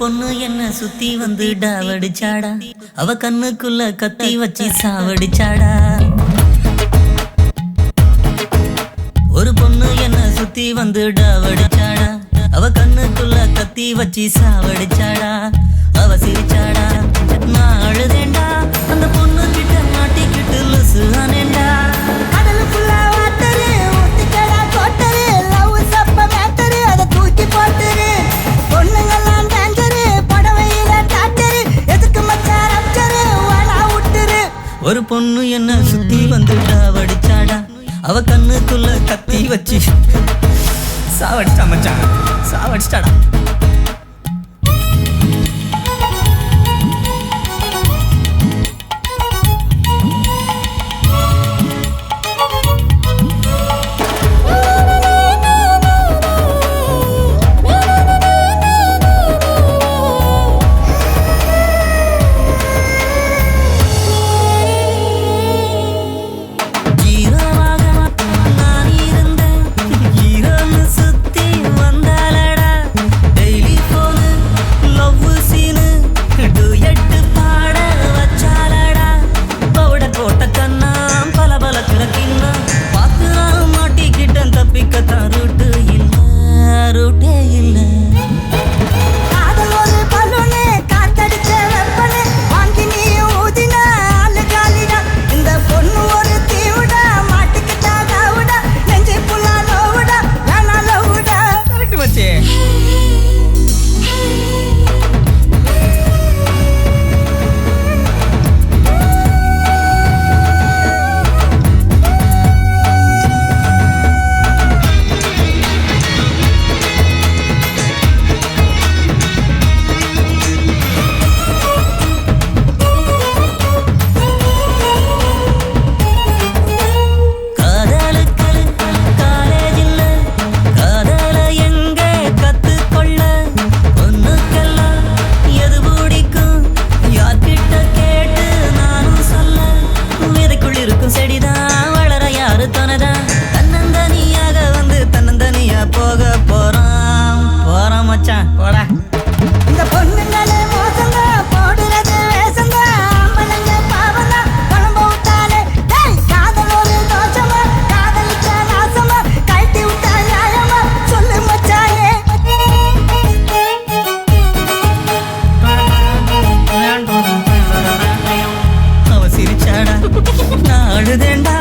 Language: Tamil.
பொண்ணு என்ன சுத்தி வந்து டாவடிச்சாடா, அவ கண்ணுக்குள்ள கத்தி வச்சு சாவடிச்சாடா. ஒரு பொண்ணு என்ன சுத்தி வந்து டாவடிச்சாடா, அவ கண்ணுக்குள்ள கத்தி வச்சு சாவடிச்சாடா. அவ சிரிச்சாடா, நான் அழுதேண்டா, அந்த பொண்ணு கிட்ட மாட்டிக்கிட்டு லுசு ஆனேண்டா. ஒரு பொண்ணு என்ன சுத்தி வந்து டாவடிச்சாடா, அவ கண்ணுக்குள்ள கத்தி வச்சு சாவடிச்சா மச்சான், சாவடிச்சாடா. நான் அழுதேண்டா,